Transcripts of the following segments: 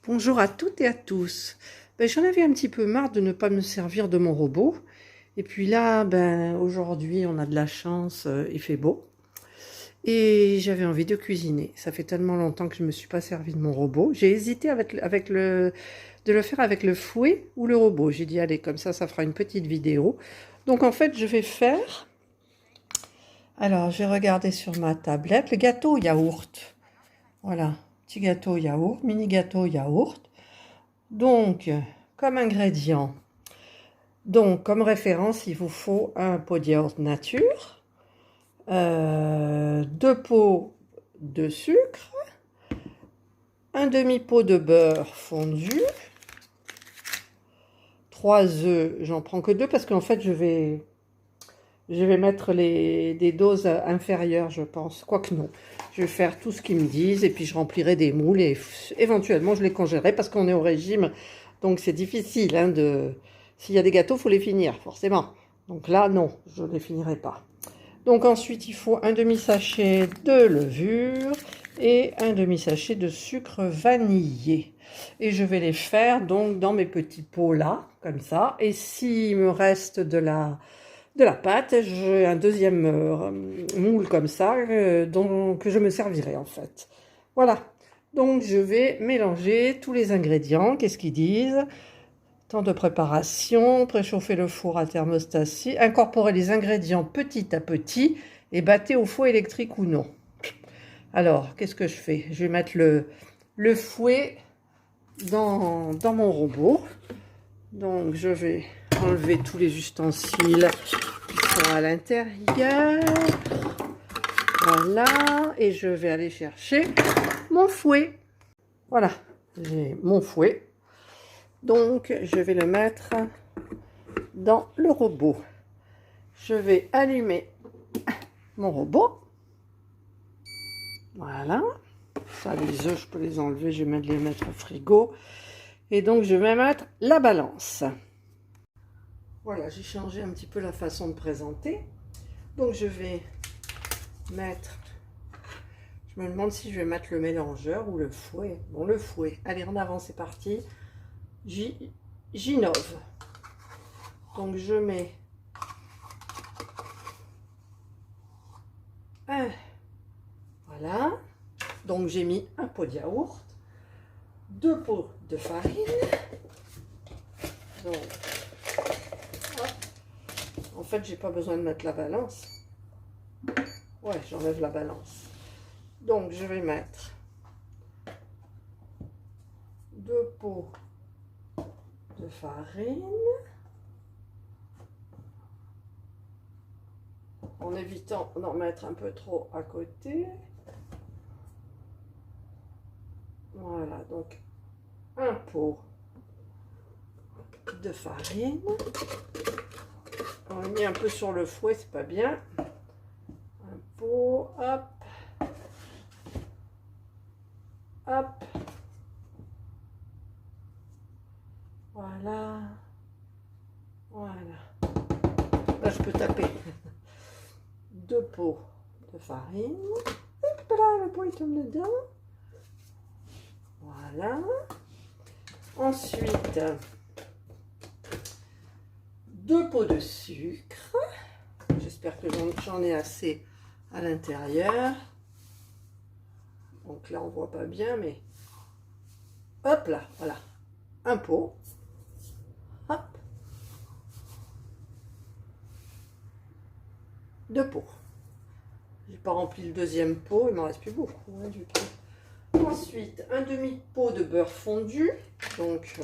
Bonjour à toutes et à tous. J'en avais un petit peu marre de ne pas me servir de mon robot. Et puis là, aujourd'hui, on a de la chance, il fait beau. Et j'avais envie de cuisiner. Ça fait tellement longtemps que je ne me suis pas servi de mon robot. J'ai hésité de le faire avec le fouet ou le robot. J'ai dit, allez, comme ça fera une petite vidéo. Donc en fait, je vais faire... Alors, je vais regarder sur ma tablette le gâteau yaourt. Voilà, petit gâteau yaourt, mini gâteau yaourt. Donc, comme ingrédient, comme référence, il vous faut un pot de yaourt nature, 2 pots de sucre, un demi-pot de beurre fondu, 3 œufs, j'en prends que 2 parce qu'en fait je vais mettre des doses inférieures, je pense, quoique non. Je vais faire tout ce qu'ils me disent et puis je remplirai des moules et éventuellement je les congélerai parce qu'on est au régime, donc c'est difficile s'il y a des gâteaux, il faut les finir, forcément. Donc là, non, je ne les finirai pas. Donc ensuite, il faut un demi-sachet de levure et un demi-sachet de sucre vanillé. Et je vais les faire donc dans mes petits pots là, comme ça. Et s'il me reste de la pâte, j'ai un deuxième moule comme ça que je me servirai en fait. Voilà. Donc je vais mélanger tous les ingrédients. Qu'est-ce qu'ils disent ? Temps de préparation, préchauffer le four à thermostat 6, incorporer les ingrédients petit à petit et battez au four électrique ou non. Alors, qu'est-ce que je fais? Je vais mettre le fouet dans mon robot. Donc, je vais enlever tous les ustensiles qui sont à l'intérieur. Voilà, et je vais aller chercher mon fouet. Voilà, j'ai mon fouet. Donc, je vais le mettre dans le robot. Je vais allumer mon robot. Voilà. Ça, les œufs, je peux les enlever. Je vais les mettre au frigo. Et donc, je vais mettre la balance. Voilà, j'ai changé un petit peu la façon de présenter. Donc, je vais mettre... Je me demande si je vais mettre le mélangeur ou le fouet. Bon, le fouet. Allez, en avant, c'est parti. J'innove. Donc, je mets... Voilà. Donc, j'ai mis un pot de yaourt, 2 pots de farine. Donc, hop. En fait, j'ai pas besoin de mettre la balance. Ouais, j'enlève la balance. Donc, je vais mettre 2 pots de farine. En évitant d'en mettre un peu trop à côté. Voilà, donc un pot de farine. On l'a mis un peu sur le fouet, c'est pas bien. Un pot, hop. Hop. Voilà. Voilà. Là, je peux taper. 2 pots de farine. Hop là, le pot il tombe dedans. Voilà. Ensuite, 2 pots de sucre. J'espère que j'en ai assez à l'intérieur. Donc là, on voit pas bien, mais hop là, voilà. Un pot. Hop. 2 pots. J'ai pas rempli le deuxième pot, il m'en reste plus beaucoup du tout. Ensuite, un demi-pot de beurre fondu. Donc,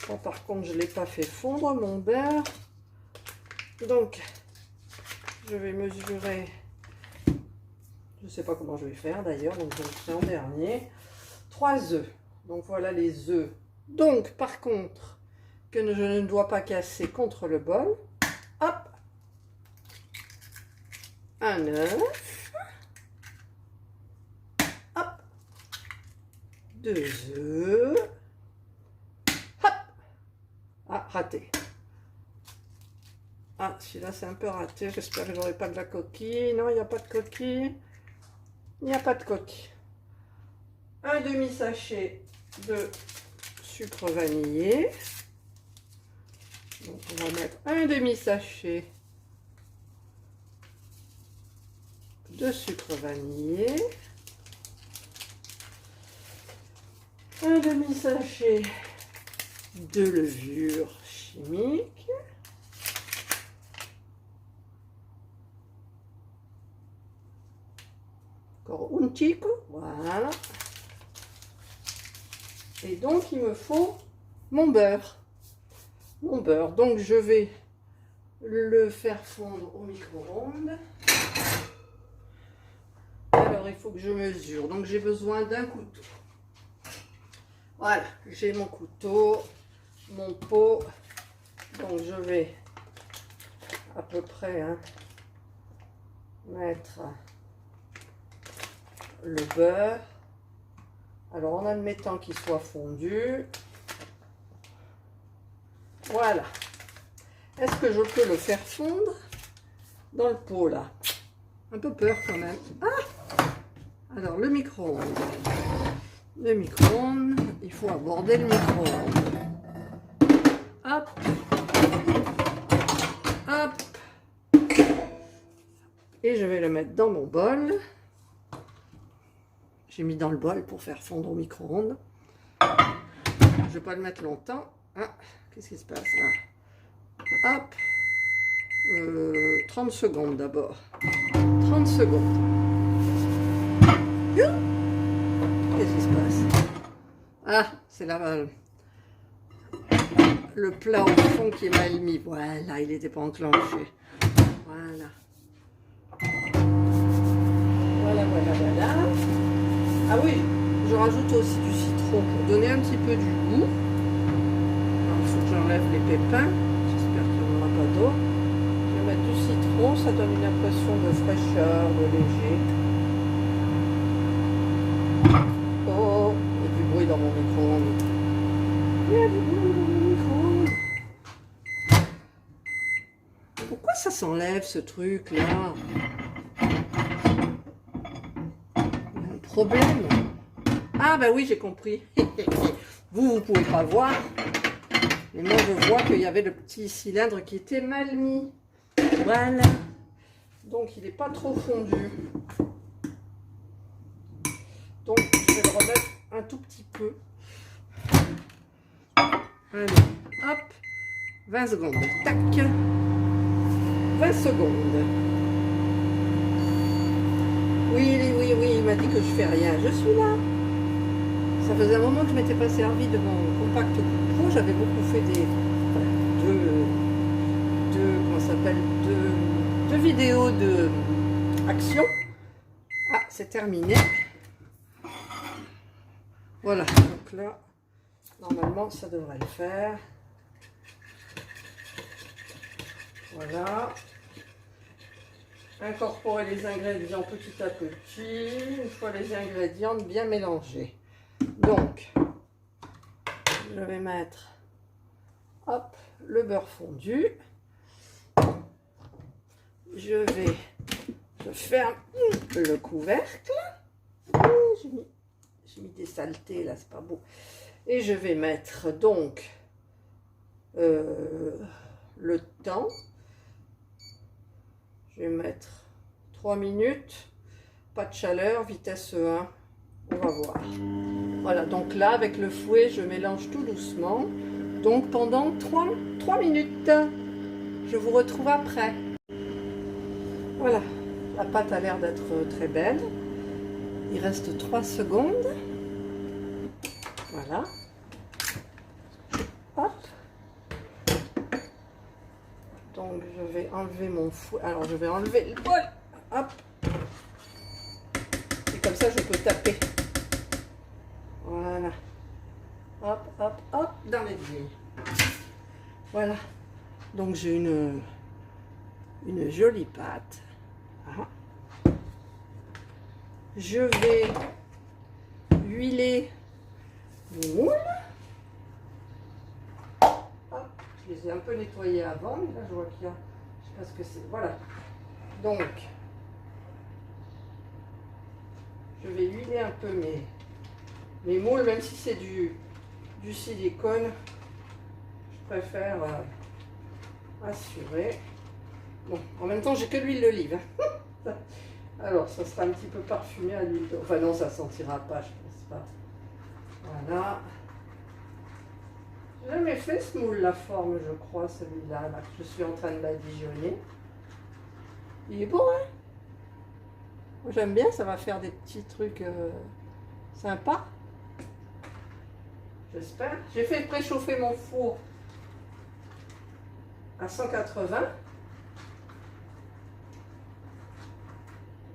ça par contre, je ne l'ai pas fait fondre, mon beurre. Donc, je vais mesurer. Je ne sais pas comment je vais faire d'ailleurs, donc je le ferai en dernier. 3 œufs. Donc, voilà les œufs. Donc, par contre, que je ne dois pas casser contre le bol. Hop. Un œuf. Hop. 2 œufs. Hop. Ah, raté. Ah, celui-là, c'est un peu raté. J'espère que j'aurai pas de la coquille. Non, il n'y a pas de coquille. Il n'y a pas de coquille. Un demi-sachet de sucre vanillé. Donc on va mettre un demi-sachet de sucre vanillé, un demi-sachet de levure chimique, encore un chico, voilà. Et donc il me faut mon beurre. Donc je vais le faire fondre au micro-ondes. Alors il faut que je mesure, donc j'ai besoin d'un couteau. Voilà, j'ai mon couteau, mon pot, donc je vais à peu près mettre le beurre. Alors en admettant qu'il soit fondu, voilà. Est-ce que je peux le faire fondre dans le pot là? Un peu peur quand même. Ah! Alors le micro-ondes. Le micro-ondes, il faut aborder le micro-ondes. Hop. Hop. Et je vais le mettre dans mon bol. J'ai mis dans le bol pour faire fondre au micro-ondes. Je ne vais pas le mettre longtemps. Ah, qu'est-ce qui se passe là? Hop. 30 secondes d'abord. 30 secondes. Qu'est-ce qui se passe? Ah, c'est là le plat au fond qui est mal mis. Voilà, il n'était pas enclenché. Voilà. Voilà. Ah oui, je rajoute aussi du citron pour donner un petit peu du goût. Alors, il faut que j'enlève les pépins. J'espère qu'il n'y en aura pas d'eau. Je vais mettre du citron, ça donne une impression de fraîcheur, de léger. Oh, il y a du bruit dans mon micro-ondes. Il y a du bruit dans mon micro-ondes. Pourquoi ça s'enlève ce truc là? Problème. Ah ben oui, j'ai compris. Vous pouvez pas voir. Mais moi, je vois qu'il y avait le petit cylindre qui était mal mis. Voilà. Donc, il n'est pas trop fondu. Donc, je vais le remettre un tout petit peu. Allez, hop. 20 secondes. Tac. 20 secondes. Oui, il m'a dit que je fais rien. Je suis là. Ça faisait un moment que je m'étais pas servi de mon compact GoPro. J'avais beaucoup fait comment ça s'appelle, deux vidéos de action. Ah, c'est terminé. Voilà. Donc là, normalement, ça devrait le faire. Voilà. Incorporer les ingrédients petit à petit, une fois les ingrédients bien mélangés. Donc, je vais mettre, hop, le beurre fondu. Je ferme le couvercle. J'ai mis des saletés là, c'est pas beau. Et je vais mettre donc le temps. Je vais mettre 3 minutes, pas de chaleur, vitesse 1, on va voir. Voilà, donc là, avec le fouet, je mélange tout doucement. Donc pendant 3 minutes, je vous retrouve après. Voilà, la pâte a l'air d'être très belle. Il reste 3 secondes. Voilà. Hop. Donc je vais enlever mon fouet. Alors je vais enlever le bol. Hop. Et comme ça je peux taper. Voilà. Hop, hop, hop, dans les billes. Voilà. Donc j'ai une jolie pâte. Ah. Je vais huiler les moules. Je les ai un peu nettoyés avant, mais là je vois qu'il y a, je sais pas ce que c'est, voilà. Donc, je vais huiler un peu mes moules, même si c'est du silicone, je préfère assurer. Bon, en même temps, j'ai que l'huile d'olive. Alors, ça sera un petit peu parfumé à l'huile d'olive. Enfin non, ça sentira pas, je pense pas. Voilà. J'ai jamais fait ce moule, la forme, je crois, celui-là, là, que je suis en train de badigeonner. Il est bon, hein? J'aime bien, ça va faire des petits trucs sympas. J'espère. J'ai fait préchauffer mon four à 180.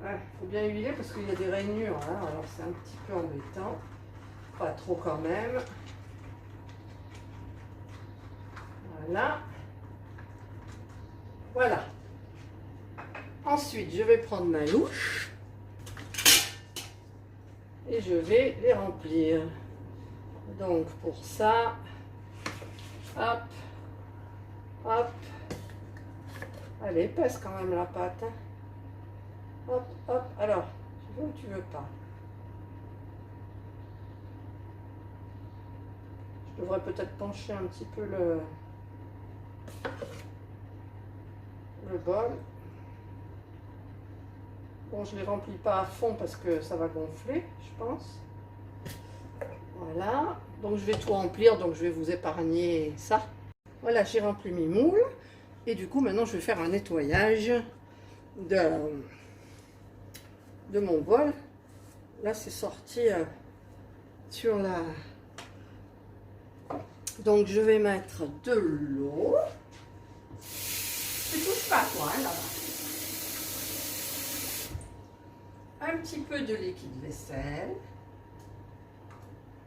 Il faut bien huiler parce qu'il y a des rainures, hein, alors c'est un petit peu embêtant. Pas trop quand même. Voilà. Voilà. Ensuite, je vais prendre ma louche et je vais les remplir. Donc pour ça, hop, hop. Elle est épaisse quand même la pâte. Hein. Hop, hop. Alors, tu veux ou tu veux pas? Je devrais peut-être pencher un petit peu le bol. Bon, je ne les remplis pas à fond parce que ça va gonfler, je pense. Voilà. Donc, je vais tout remplir, donc je vais vous épargner ça. Voilà, j'ai rempli mes moules. Et du coup, maintenant, je vais faire un nettoyage de mon bol. Là, c'est sorti sur la... Donc, je vais mettre de l'eau. Tu touches pas, toi, hein, là-bas. Un petit peu de liquide vaisselle.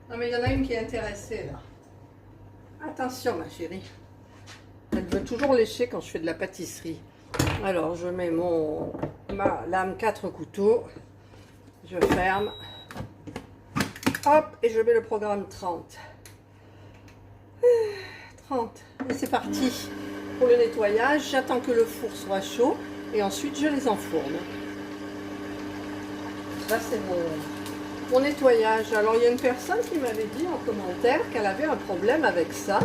Non, mais il y en a une qui est intéressée, là. Attention, ma chérie. Elle veut toujours lécher quand je fais de la pâtisserie. Alors, je mets ma lame 4 couteaux. Je ferme. Hop, et je mets le programme 30. 30. Et c'est parti pour le nettoyage. J'attends que le four soit chaud et ensuite je les enfourne. Là, c'est mon nettoyage. Alors, il y a une personne qui m'avait dit en commentaire qu'elle avait un problème avec ça,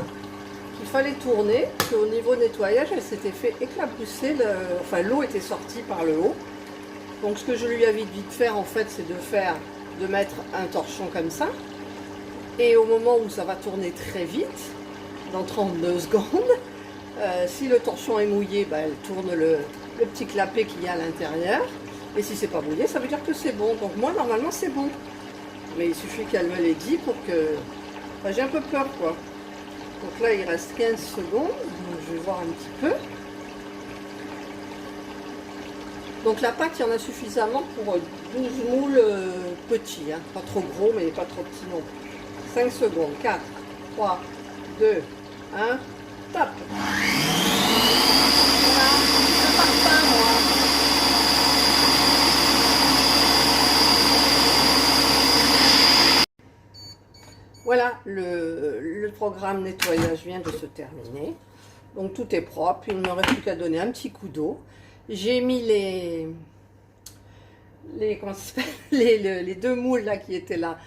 qu'il fallait tourner, qu'au niveau nettoyage, elle s'était fait éclabousser, enfin l'eau était sortie par le haut. Donc, ce que je lui avais dit de faire, en fait, c'est de mettre un torchon comme ça. Et au moment où ça va tourner très vite, dans 32 secondes, si le torchon est mouillé, ben, elle tourne le petit clapet qu'il y a à l'intérieur. Et si c'est pas mouillé, ça veut dire que c'est bon. Donc moi, normalement, c'est bon. Mais il suffit qu'elle me l'ait dit pour que... Enfin, j'ai un peu peur, quoi. Donc là, il reste 15 secondes. Donc, je vais voir un petit peu. Donc la pâte, il y en a suffisamment pour 12 moules petits. Hein. Pas trop gros, mais pas trop petits non plus. 5 secondes. 4, 3, 2, 1. Top. Voilà. Je pars pas, moi. Voilà, le programme nettoyage vient de se terminer. Donc tout est propre, il ne me reste plus qu'à donner un petit coup d'eau. J'ai mis les deux moules là qui étaient là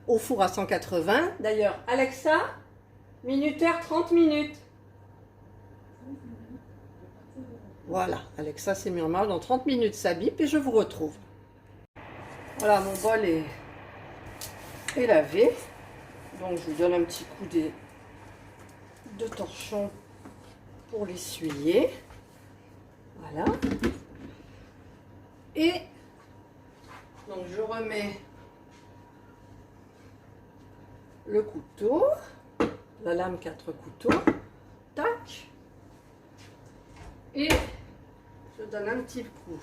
au four à 180. D'ailleurs, Alexa, minuteur 30 minutes. Voilà, Alexa s'est mis en marche, dans 30 minutes ça bip et je vous retrouve. Voilà, mon bol est lavé. Donc je lui donne un petit coup de torchon pour l'essuyer. Voilà. Et donc je remets le couteau, la lame 4 couteaux. Tac. Et je donne un petit coup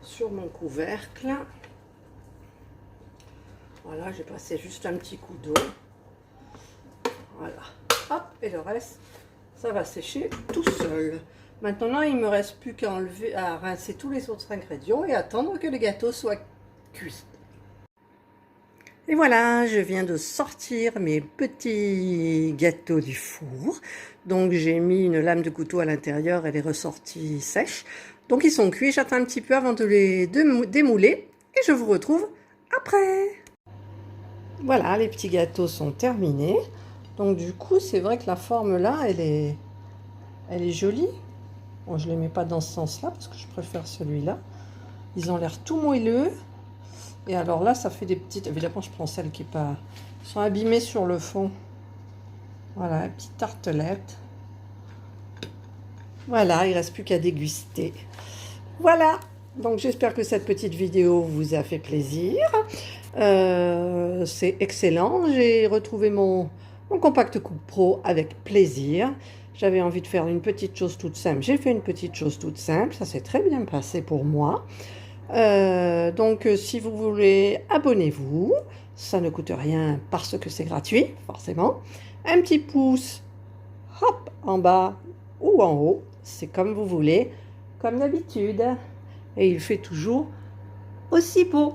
sur mon couvercle. Voilà, j'ai passé juste un petit coup d'eau. Voilà. Hop, et le reste, ça va sécher tout seul. Maintenant, il ne me reste plus qu'à rincer tous les autres ingrédients et attendre que le gâteau soit cuit. Et voilà, je viens de sortir mes petits gâteaux du four. Donc, j'ai mis une lame de couteau à l'intérieur, elle est ressortie sèche. Donc, ils sont cuits. J'attends un petit peu avant de les démouler et je vous retrouve après. Voilà, les petits gâteaux sont terminés. Donc du coup, c'est vrai que la forme là, elle est jolie. Bon, je ne les mets pas dans ce sens-là parce que je préfère celui-là. Ils ont l'air tout moelleux. Et alors là, ça fait des petites... Évidemment, je prends celles qui pas... sont abîmées sur le fond. Voilà, une petite tartelette. Voilà, il ne reste plus qu'à déguster. Voilà, donc j'espère que cette petite vidéo vous a fait plaisir. C'est excellent. J'ai retrouvé mon Compact Coupe Pro avec plaisir. J'avais envie de faire une petite chose toute simple. J'ai fait une petite chose toute simple. Ça s'est très bien passé pour moi. Donc, si vous voulez, abonnez-vous. Ça ne coûte rien parce que c'est gratuit, forcément. Un petit pouce, hop, en bas ou en haut. C'est comme vous voulez, comme d'habitude. Et il fait toujours aussi beau.